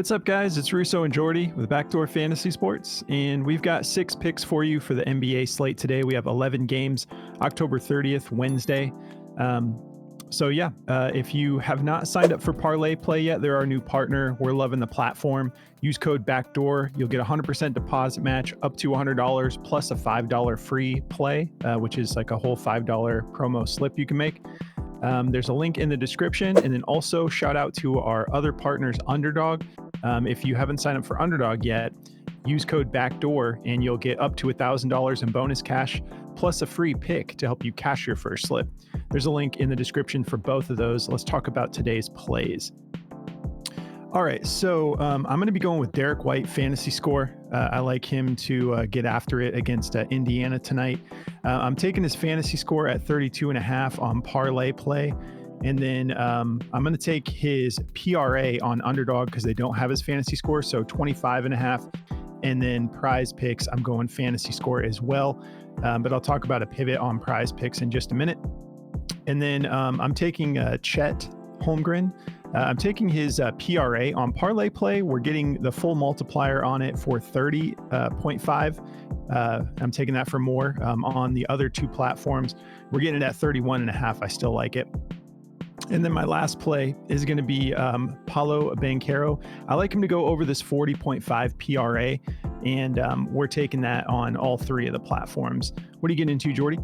what's up, guys? It's Russo and Jordy with Backdoor Fantasy Sports, and we've got 6 picks for you for the NBA slate today. We have 11 games, October 30th, Wednesday. If you have not signed up for Parlay Play yet, they're our new partner. We're loving the platform. Use code Backdoor. You'll get a 100% deposit match up to $100 plus a $5 free play, which is like a whole $5 promo slip you can make. There's a link in the description, and then also shout out to our other partners, Underdog. If you haven't signed up for Underdog yet, use code Backdoor and you'll get up to $1,000 in bonus cash plus a free pick to help you cash your first slip. There's a link in the description for both of those. Let's talk about today's plays. All right, so I'm going to be going with Derrick White fantasy score. I like him to get after it against Indiana tonight. I'm taking his fantasy score at 32.5 on Parlay Play. And then I'm going to take his PRA on Underdog because they don't have his fantasy score, so 25.5. And then Prizepicks, I'm going fantasy score as well. But I'll talk about a pivot on Prizepicks in just a minute. And then I'm taking Chet Holmgren. I'm taking his PRA on Parlay Play. We're getting the full multiplier on it for 30.5. I'm taking that for more. On the other two platforms, we're getting it at 31.5. I still like it. And then my last play is going to be Paolo Banchero. I like him to go over this 40.5 PRA, and we're taking that on all three of the platforms. What are you getting into, Jordy?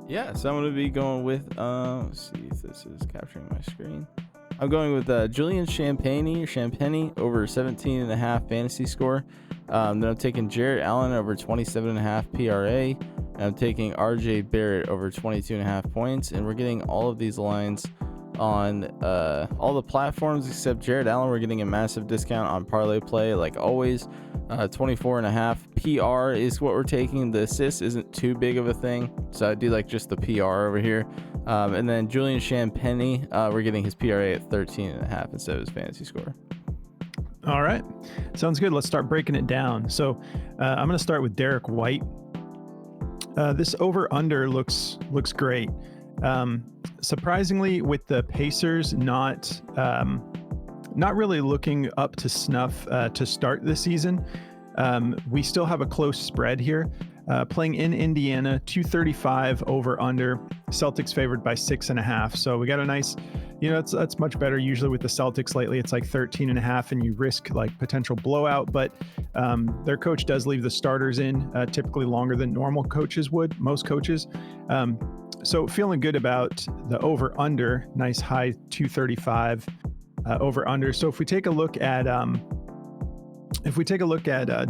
Yeah, so I'm going to be going with, let's see if this is capturing my screen. I'm going with Julian Champagnie over 17.5 fantasy score. Then I'm taking Jarrett Allen over 27.5 PRA. And I'm taking RJ Barrett over 22.5 points. And we're getting all of these lines on all the platforms except Jarrett Allen. We're getting a massive discount on Parlay Play like always. 24.5 PR is what we're taking. The assist isn't too big of a thing, so I do like just the PR over here. And then Julian Champagnie, we're getting his PRA at 13.5 instead of his fantasy score. All right, sounds good. Let's start breaking it down. So I'm going to start with Derrick White. This over under looks great. Surprisingly, with the Pacers not really looking up to snuff to start the season, we still have a close spread here. Playing in Indiana, 235 over under. Celtics favored by 6.5. So we got a nice, that's much better. Usually with the Celtics lately, it's like 13.5 and you risk like potential blowout, but their coach does leave the starters in typically longer than normal coaches would, most coaches. So feeling good about the over under, nice high 235 over under. So if we take a look at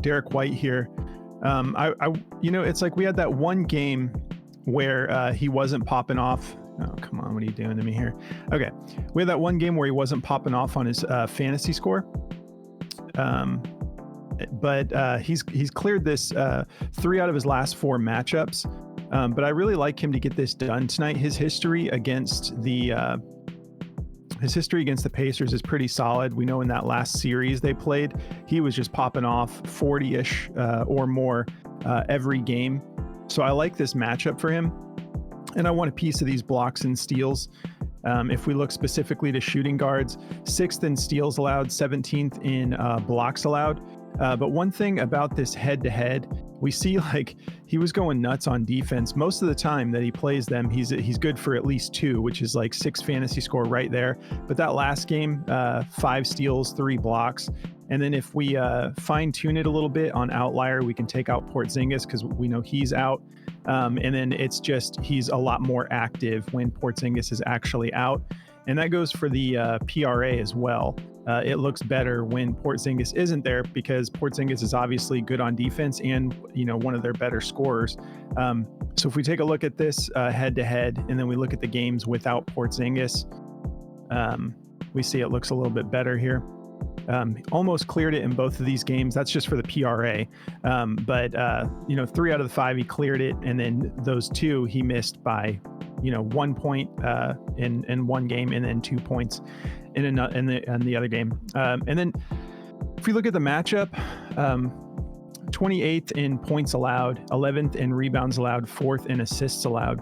Derrick White here, it's like we had that one game where he wasn't popping off. Oh, come on. What are you doing to me here? Okay. We had that one game where he wasn't popping off on his fantasy score. But he's cleared this 3 out of his last 4 matchups. But I really like him to get this done tonight. His history against the Pacers is pretty solid. We know in that last series they played, he was just popping off 40-ish or more every game. So I like this matchup for him. And I want a piece of these blocks and steals. If we look specifically to shooting guards, 6th in steals allowed, 17th in blocks allowed. But one thing about this head-to-head, we see like he was going nuts on defense. Most of the time that he plays them, he's good for at least 2, which is like 6 fantasy score right there. But that last game, 5 steals, 3 blocks. And then if we fine tune it a little bit on outlier, we can take out Porzingis because we know he's out. And then it's just he's a lot more active when Porzingis is actually out. And that goes for the PRA as well. It looks better when Porzingis isn't there because Porzingis is obviously good on defense and, one of their better scorers. So if we take a look at this head-to-head and then we look at the games without Porzingis, we see it looks a little bit better here. Almost cleared it in both of these games. That's just for the PRA. But 3 out of the 5, he cleared it. And then those 2, he missed by 1 point in one game and then 2 points in the other game. And then if we look at the matchup, 28th in points allowed, 11th in rebounds allowed, 4th in assists allowed.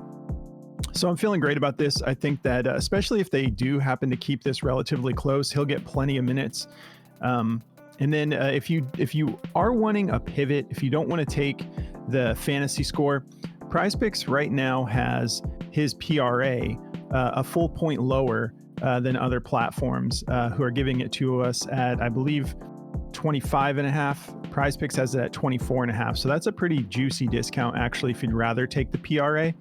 So I'm feeling great about this. I think that especially if they do happen to keep this relatively close, he'll get plenty of minutes. And then if you are wanting a pivot, if you don't want to take the fantasy score, Prizepicks right now has his PRA a full point lower than other platforms who are giving it to us at, I believe, 25.5. Prizepicks has it at 24.5. So that's a pretty juicy discount, actually, if you'd rather take the PRA.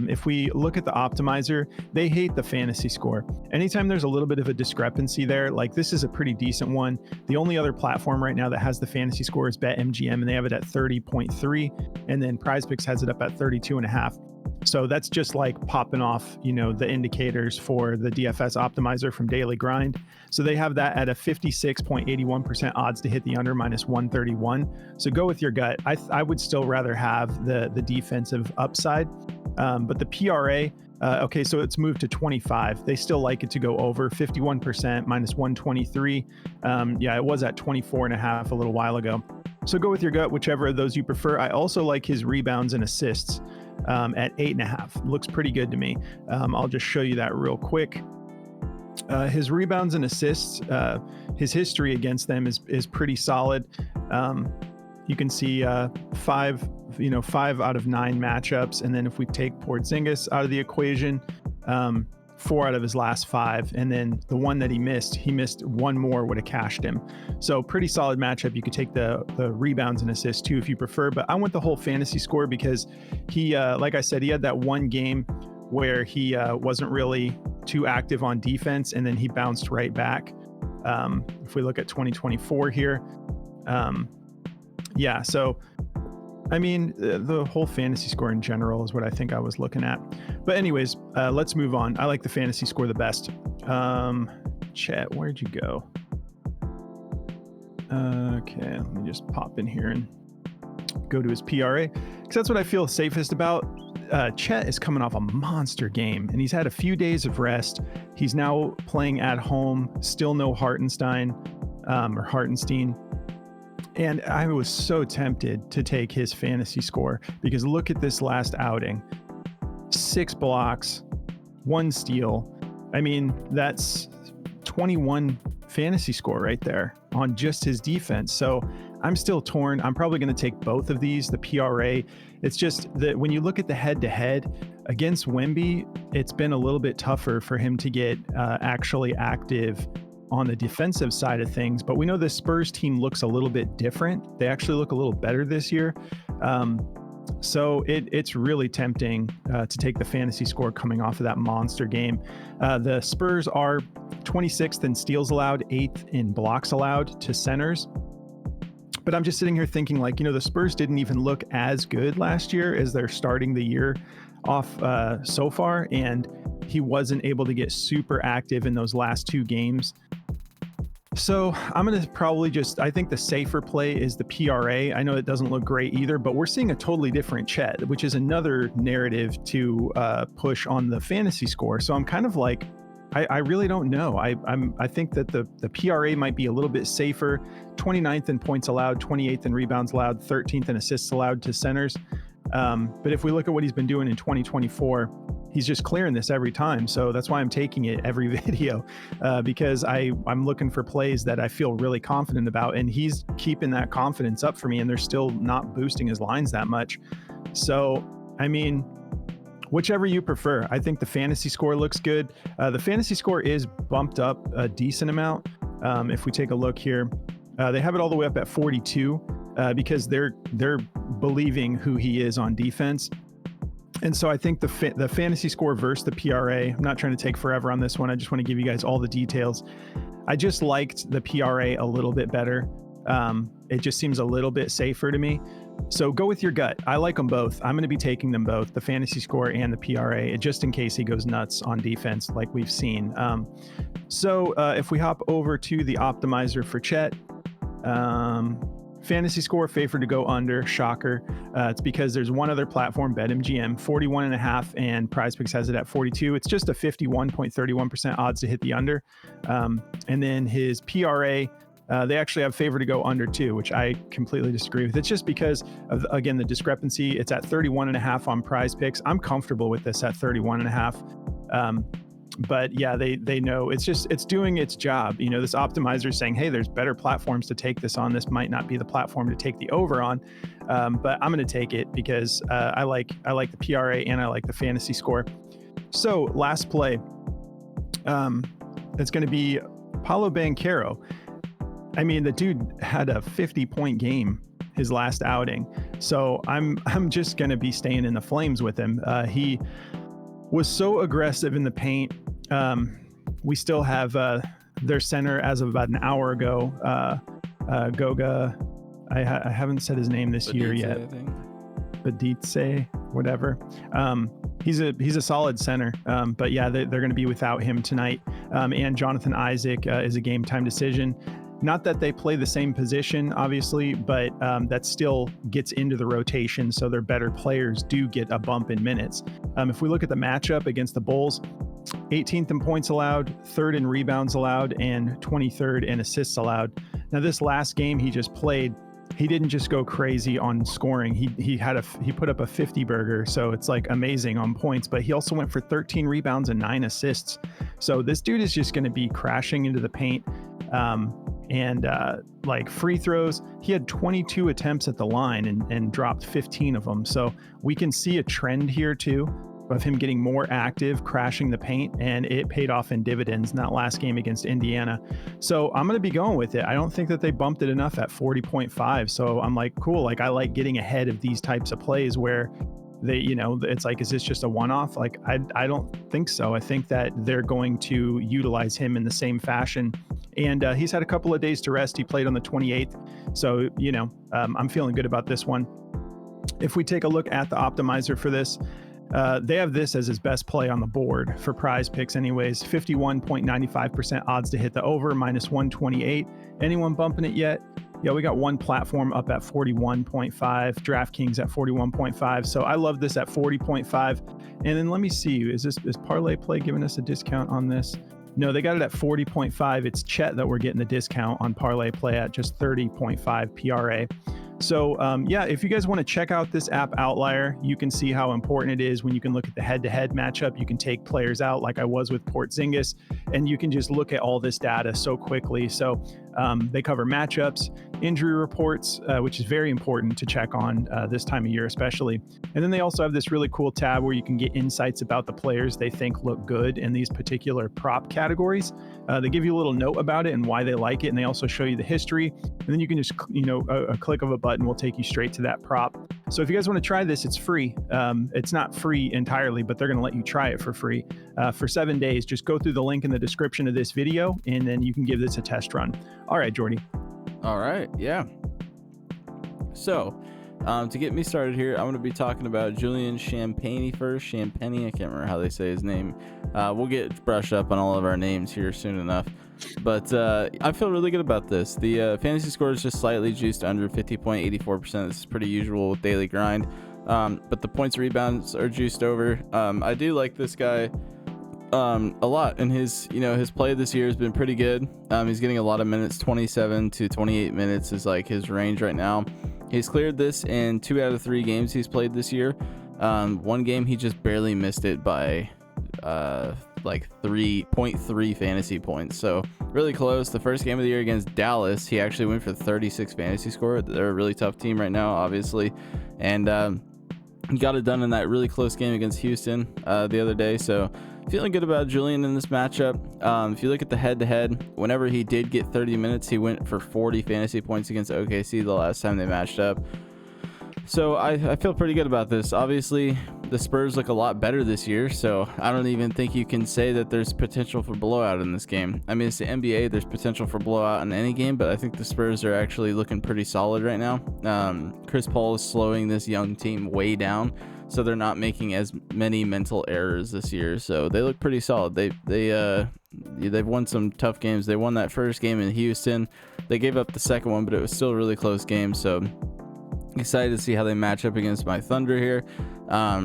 If we look at the optimizer, they hate the fantasy score. Anytime there's a little bit of a discrepancy there, like this is a pretty decent one. The only other platform right now that has the fantasy score is BetMGM, and they have it at 30.3. And then Prizepicks has it up at 32.5. So that's just like popping off, the indicators for the DFS optimizer from Daily Grind. So they have that at a 56.81% odds to hit the under, minus 131. So go with your gut. I would still rather have the defensive upside. But the PRA, okay, so it's moved to 25. They still like it to go over 51%, minus 123. Yeah, it was at 24.5 a little while ago. So go with your gut, whichever of those you prefer. I also like his rebounds and assists at 8.5. Looks pretty good to me. I'll just show you that real quick. His rebounds and assists, his history against them is pretty solid. You can see 5 out of 9 matchups. And then if we take Porzingis out of the equation, 4 out of his last 5. And then the one that he missed one more, would have cashed him. So pretty solid matchup. You could take the rebounds and assists too if you prefer, but I want the whole fantasy score because he, like I said, he had that one game where he wasn't really too active on defense, and then he bounced right back. If we look at 2024 here, yeah, so I mean, the whole fantasy score in general is what I think I was looking at. But anyways, let's move on. I like the fantasy score the best. Chet, where'd you go? Okay, let me just pop in here and go to his PRA, because that's what I feel safest about. Chet is coming off a monster game, and he's had a few days of rest. He's now playing at home, still no Hartenstein. And I was so tempted to take his fantasy score, because look at this last outing. 6 blocks, 1 steal. I mean, that's 21 fantasy score right there on just his defense. So I'm still torn. I'm probably going to take both of these, the PRA. It's just that when you look at the head-to-head against Wemby, it's been a little bit tougher for him to get actually active on the defensive side of things. But we know the Spurs team looks a little bit different. They actually look a little better this year. So it's really tempting to take the fantasy score coming off of that monster game. The Spurs are 26th in steals allowed, 8th in blocks allowed to centers. But I'm just sitting here thinking, like, the Spurs didn't even look as good last year as they're starting the year off so far. And he wasn't able to get super active in those last 2 games. So I'm going to probably I think the safer play is the PRA. I know it doesn't look great either, but we're seeing a totally different Chet, which is another narrative to push on the fantasy score. So I'm kind of like, I really don't know. I think that the PRA might be a little bit safer. 29th in points allowed, 28th in rebounds allowed, 13th in assists allowed to centers. But if we look at what he's been doing in 2024, he's just clearing this every time. So that's why I'm taking it every video, because I'm looking for plays that I feel really confident about, and he's keeping that confidence up for me, and they're still not boosting his lines that much. So, I mean, whichever you prefer. I think the fantasy score looks good. The fantasy score is bumped up a decent amount. If we take a look here, they have it all the way up at 42 because they're believing who he is on defense. And so I think the fantasy score versus the PRA, I'm not trying to take forever on this one. I just want to give you guys all the details. I just liked the PRA a little bit better. It just seems a little bit safer to me. So go with your gut. I like them both. I'm going to be taking them both, the fantasy score and the PRA, just in case he goes nuts on defense like we've seen. So if we hop over to the optimizer for Chet, fantasy score favored to go under, shocker. It's because there's one other platform, BetMGM, 41.5, and Prizepicks has it at 42. It's just a 51.31% odds to hit the under. And then his PRA, they actually have favored to go under too, which I completely disagree with. It's just because of, again, the discrepancy. It's at 31.5 on Prizepicks. I'm comfortable with this at 31.5. But yeah, they know it's doing its job. This optimizer is saying, hey, there's better platforms to take this on. This might not be the platform to take the over on, but I'm going to take it because I like the PRA and I like the fantasy score. So last play, it's going to be Paolo Banchero. I mean, the dude had a 50-point game his last outing, so I'm just going to be staying in the flames with him. He was so aggressive in the paint. We still have their center as of about an hour ago, Goga. I haven't said his name this year yet. Baditse, whatever. He's a solid center, but yeah, they're going to be without him tonight. And Jonathan Isaac is a game time decision. Not that they play the same position, obviously, but that still gets into the rotation, so their better players do get a bump in minutes. If we look at the matchup against the Bulls, 18th in points allowed, 3rd in rebounds allowed, and 23rd in assists allowed. Now, this last game he just played, he didn't just go crazy on scoring. He put up a 50 burger, so it's like amazing on points, but he also went for 13 rebounds and 9 assists. So this dude is just going to be crashing into the paint. And like free throws, he had 22 attempts at the line and dropped 15 of them. So we can see a trend here too of him getting more active, crashing the paint, and it paid off in dividends in that last game against Indiana. So I'm going to be going with it. I don't think that they bumped it enough at 40.5. So I'm like, cool. Like I like getting ahead of these types of plays where they, it's like, is this just a one-off? Like, I don't think so. I think that they're going to utilize him in the same fashion. And he's had a couple of days to rest. He played on the 28th. So, I'm feeling good about this one. If we take a look at the optimizer for this, they have this as his best play on the board for Prizepicks anyways. 51.95% odds to hit the over, minus 128. Anyone bumping it yet? Yeah, we got one platform up at 41.5, DraftKings at 41.5. So I love this at 40.5. And then let me see, is Parlay Play giving us a discount on this? No, they got it at 40.5. It's Chet that we're getting the discount on Parlay Play at just 30.5 PRA. So yeah, if you guys want to check out this app Outlier, you can see how important it is when you can look at the head-to-head matchup. You can take players out like I was with Porzingis, and you can just look at all this data so quickly. So they cover matchups, injury reports, which is very important to check on this time of year especially. And then they also have this really cool tab where you can get insights about the players they think look good in these particular prop categories. They give you a little note about it and why they like it, and they also show you the history. And then you can just, a click of a button will take you straight to that prop. So if you guys want to try this, it's free. It's not free entirely, but they're going to let you try it for free for 7 days. Just go through the link in the description of this video, and then you can give this a test run. All right, Jordy. All right, yeah. So to get me started here, I'm going to be talking about Julian Champagnie first. Champagnie, I can't remember how they say his name. We'll get brushed up on all of our names here soon enough. But I feel really good about this. The fantasy score is just slightly juiced under 50.84%. This is pretty usual with daily grind. But the points rebounds are juiced over. I do like this guy a lot, and his play this year has been pretty good. He's getting a lot of minutes. 27 to 28 minutes is like his range right now. He's cleared this in 2 out of 3 games he's played this year. One game he just barely missed it by like 3.3 fantasy points, so really close. The first game of the year against Dallas, he actually went for 36 fantasy score. They're a really tough team right now, obviously, and he got it done in that really close game against Houston the other day. So feeling good about Julian in this matchup. If you look at the head-to-head, whenever he did get 30 minutes, he went for 40 fantasy points against OKC the last time they matched up. So I feel pretty good about this. Obviously, the Spurs look a lot better this year, so I don't even think you can say that there's potential for blowout in this game. I mean, it's the NBA. There's potential for blowout in any game, but I think the Spurs are actually looking pretty solid right now. Chris Paul is slowing this young team way down, so they're not making as many mental errors this year. So they look pretty solid. They've won some tough games. They won that first game in Houston. They gave up the second one, but it was still a really close game. So excited to see how they match up against my Thunder here.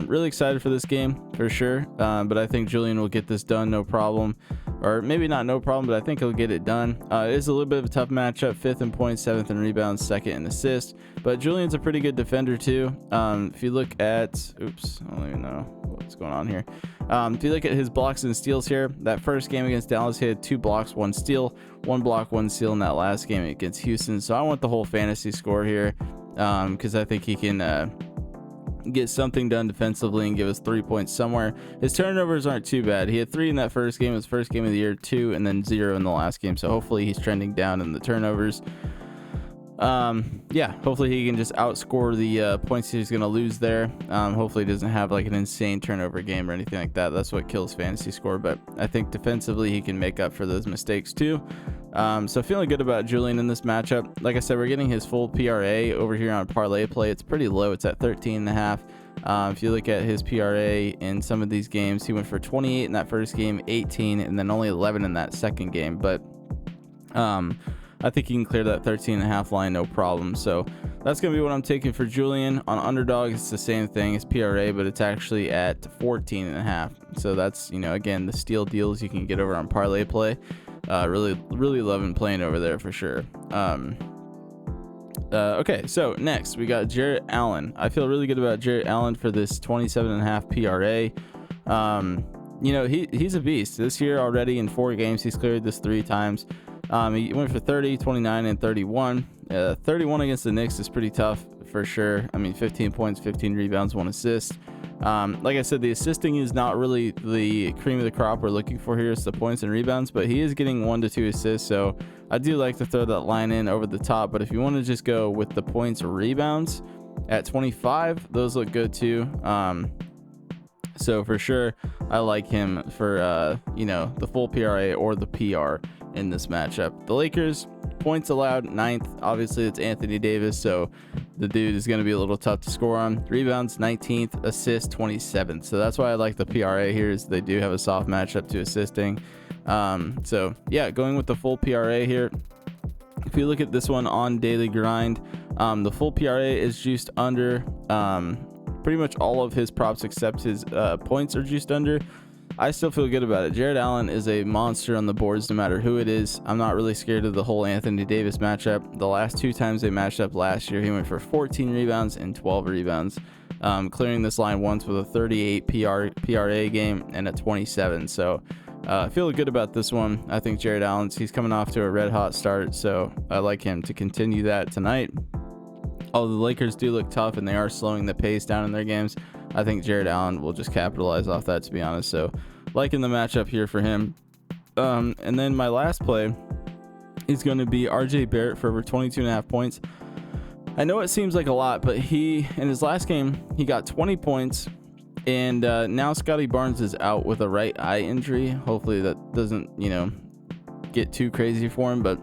Really excited for this game for sure. But I think Julian will get this done, no problem. or maybe not no problem, but I think he'll get it done. It is a little bit of a tough matchup, 5th in points, 7th in rebounds, 2nd in assists, but Julian's a pretty good defender too. If you look at, oops, I don't even know what's going on here. If you look at his blocks and steals here, that first game against Dallas, he had 2 blocks, 1 steal, 1 block, 1 steal in that last game against Houston. So I want the whole fantasy score here, because I think he can get something done defensively and give us 3 points somewhere. His turnovers aren't too bad. He had 3 in that first game, his first game of the year, 2, and then 0 in the last game. So hopefully he's trending down in the turnovers. Yeah, hopefully he can just outscore the points he's going to lose there. Hopefully he doesn't have like an insane turnover game or anything like that. That's what kills fantasy score, but I think defensively he can make up for those mistakes too. So feeling good about Julian in this matchup. Like I said, we're getting his full PRA over here on parlay play. It's pretty low. It's at 13.5. If you look at his PRA in some of these games, he went for 28 in that first game, 18, and then only 11 in that second game. But I think he can clear that 13.5 line no problem. So that's going to be what I'm taking for Julian. On Underdog, it's the same thing as PRA, but it's actually at 14.5. So that's, you know, again, the steal deals you can get over on parlay play. Really loving playing over there for sure. Okay, so next we got Jarrett Allen. I feel really good about Jarrett Allen for this 27.5 PRA. You know, he's a beast. This year already in 4 games, he's cleared this 3 times. He went for 30, 29, and 31. 31 against the Knicks is pretty tough for sure. I mean, 15 points, 15 rebounds, 1 assist. Like I said, the assisting is not really the cream of the crop we're looking for here. It's the points and rebounds, but he is getting 1 to 2 assists. So I do like to throw that line in over the top. But if you want to just go with the points or rebounds at 25, those look good too. So for sure, I like him for, you know, the full PRA or the PR in this matchup. The Lakers, points allowed 9th. Obviously, it's Anthony Davis, so the dude is going to be a little tough to score on. Rebounds 19th, assists 27th. So that's why I like the PRA here, is they do have a soft matchup to assisting. So yeah, going with the full PRA here. If you look at this one on Daily Grind, the full PRA is juiced under. Pretty much all of his props except his points are juiced under. I still feel good about it. Jarrett Allen is a monster on the boards no matter who it is. I'm not really scared of the whole Anthony Davis matchup. The last 2 times they matched up last year, he went for 14 rebounds and 12 rebounds, clearing this line once with a 38 PRA game and a 27. So I feel good about this one. I think Jarrett Allen's, he's coming off to a red hot start, so I like him to continue that tonight. Although the Lakers do look tough and they are slowing the pace down in their games, I think Jarrett Allen will just capitalize off that, to be honest. So liking the matchup here for him. And then my last play is going to be RJ Barrett for over 22.5 points. I know it seems like a lot, but he, in his last game, he got 20 points. And now Scotty Barnes is out with a right eye injury. Hopefully that doesn't, you know, get too crazy for him. But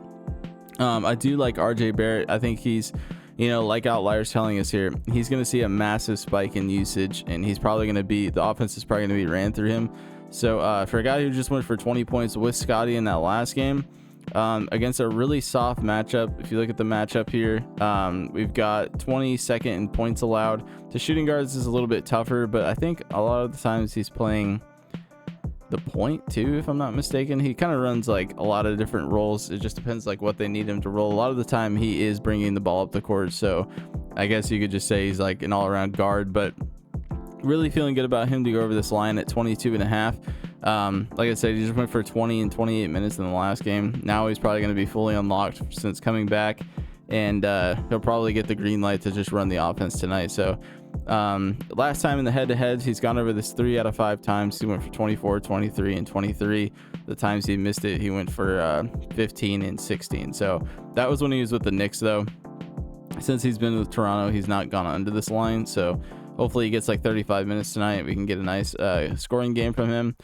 I do like RJ Barrett. I think he's, you know, like Outliers telling us here, he's going to see a massive spike in usage, and he's probably going to be, the offense is probably going to be ran through him. So for a guy who just went for 20 points with Scotty in that last game, against a really soft matchup, if you look at the matchup here, we've got 22nd in points allowed. The shooting guards is a little bit tougher, but I think a lot of the times he's playing the point too, if I'm not mistaken. He kind of runs like a lot of different roles. It just depends like what they need him to roll. A lot of the time he is bringing the ball up the court, so I guess you could just say he's like an all-around guard. But really feeling good about him to go over this line at 22.5. Like I said, he just went for 20 and 28 minutes in the last game. Now he's probably going to be fully unlocked since coming back, and he'll probably get the green light to just run the offense tonight. So last time in the head-to-heads, he's gone over this 3 out of 5 times. He went for 24, 23, and 23. The times he missed it, he went for 15 and 16. So that was when he was with the Knicks, though. Since he's been with Toronto, he's not gone under this line. So hopefully he gets like 35 minutes tonight. We can get a nice scoring game from him.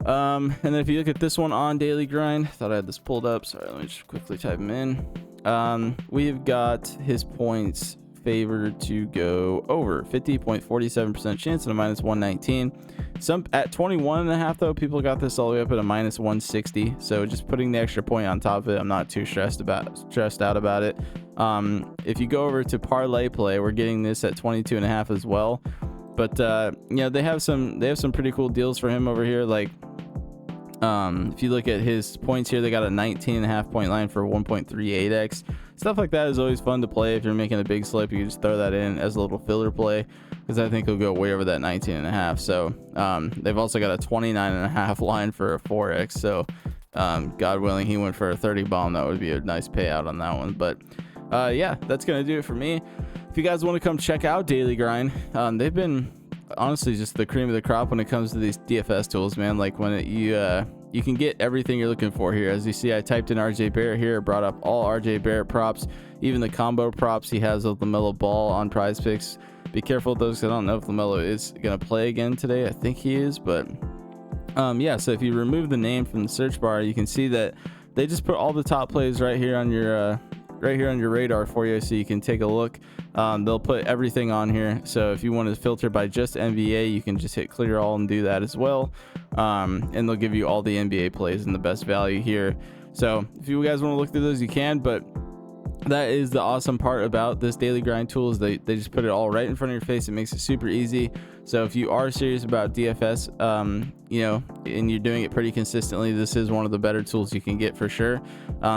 And then if you look at this one on Daily Grind, thought I had this pulled up. Sorry, let me just quickly type him in. We've got his points favored to go over 50.47% chance and a -119. Some at 21.5 though, people got this all the way up at a -160. So just putting the extra point on top of it, I'm not too stressed out about it. If you go over to parlay play, we're getting this at 22.5 as well. But you know, they have some pretty cool deals for him over here. Like If you look at his points here, they got a 19.5 point line for 1.38x. Stuff like that is always fun to play. If you're making a big slip, you can just throw that in as a little filler play, because I think he'll go way over that 19.5. So they've also got a 29.5 line for a 4x. So God willing, he went for a 30 bomb. That would be a nice payout on that one. But yeah, that's gonna do it for me. If you guys want to come check out Daily Grind, they've been honestly just the cream of the crop when it comes to these DFS tools, man. Like when you can get everything you're looking for here. As you see, I typed in RJ Barrett here, brought up all RJ Barrett props, even the combo props he has of LaMelo Ball on Prizepicks. Be careful with those, 'cause I don't know if LaMelo is gonna play again today. I think he is, but yeah. So if you remove the name from the search bar, you can see that they just put all the top plays right here on your radar for you, so you can take a look. They'll put everything on here, so if you want to filter by just NBA, you can just hit clear all and do that as well. And they'll give you all the NBA plays and the best value here. So if you guys want to look through those, you can. But that is the awesome part about this Daily Grind tool, is they just put it all right in front of your face. It makes it super easy. So if you are serious about DFS, you know, and you're doing it pretty consistently, this is one of the better tools you can get for sure.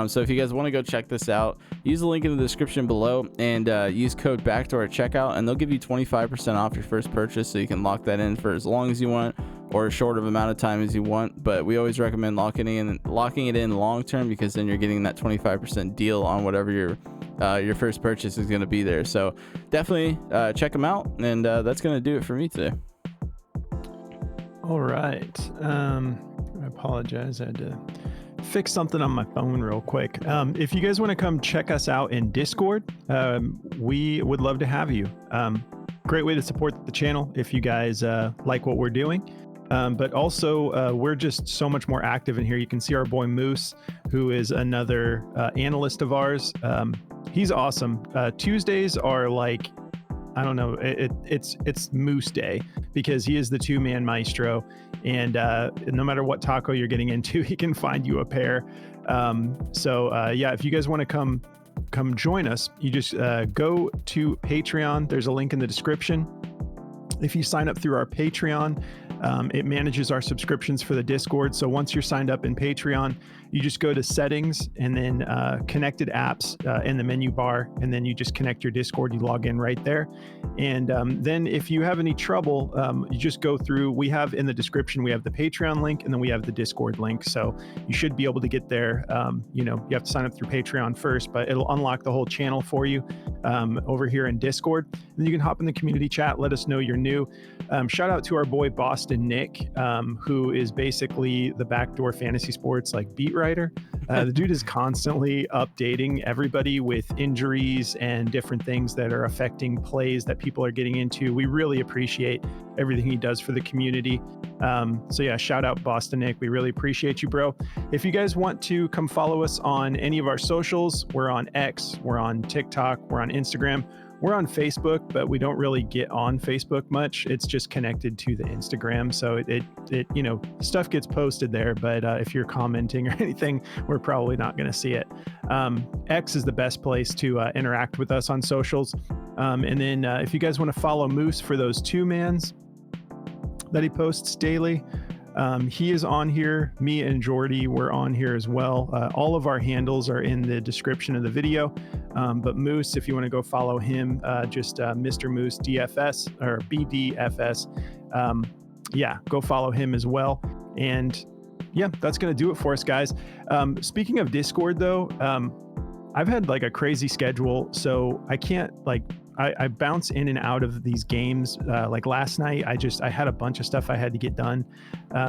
So if you guys want to go check this out, use the link in the description below and use code Backdoor at checkout, and they'll give you 25% off your first purchase. So you can lock that in for as long as you want, or as short of amount of time as you want. But we always recommend locking it in long term, because then you're getting that 25% deal on whatever your first purchase is going to be there. So definitely check them out, and that's going to do it for me today. All right. I apologize. I had to fix something on my phone real quick. If you guys want to come check us out in Discord, we would love to have you. Great way to support the channel if you guys like what we're doing. But also, we're just so much more active in here. You can see our boy Moose, who is another analyst of ours. He's awesome. Tuesdays are like, I don't know, it's Moose Day, because he is the two-man maestro, and no matter what taco you're getting into, he can find you a pair. Yeah, if you guys want to come join us, you just go to Patreon. There's a link in the description. If you sign up through our Patreon, it manages our subscriptions for the Discord. So once you're signed up in Patreon, you just go to settings and then connected apps in the menu bar, and then you just connect your Discord. You log in right there. And then if you have any trouble, you just go through. We have in the description, we have the Patreon link, and then we have the Discord link. So you should be able to get there. You know, you have to sign up through Patreon first, but it'll unlock the whole channel for you over here in Discord. And then you can hop in the community chat, let us know you're new. Shout out to our boy Boston Nick, who is basically the Backdoor Fantasy Sports like beat writer. The dude is constantly updating everybody with injuries and different things that are affecting plays that people are getting into. We really appreciate everything he does for the community. So yeah, shout out Boston Nick. We really appreciate you, bro. If you guys want to come follow us on any of our socials, we're on X, we're on TikTok, we're on Instagram. We're on Facebook, but we don't really get on Facebook much. It's just connected to the Instagram. So it you know, stuff gets posted there, but if you're commenting or anything, we're probably not going to see it. X is the best place to interact with us on socials. And then if you guys want to follow Moose for those two-mans that he posts daily, he is on here. Me and Jordy were on here as well. All of our handles are in the description of the video. But Moose, if you want to go follow him, just Mr. Moose DFS or BDFS. Yeah, go follow him as well. And yeah, that's going to do it for us, guys. Speaking of Discord, though, I've had like a crazy schedule, so I can't like. I bounce in and out of these games. Like last night, I had a bunch of stuff I had to get done.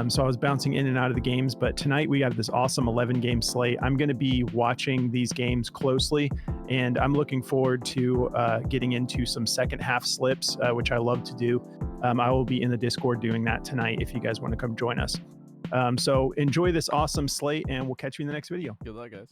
So I was bouncing in and out of the games, but tonight we have this awesome 11-game slate. I'm going to be watching these games closely, and I'm looking forward to getting into some second half slips, which I love to do. I will be in the Discord doing that tonight if you guys want to come join us. So enjoy this awesome slate, and we'll catch you in the next video. Good luck, guys.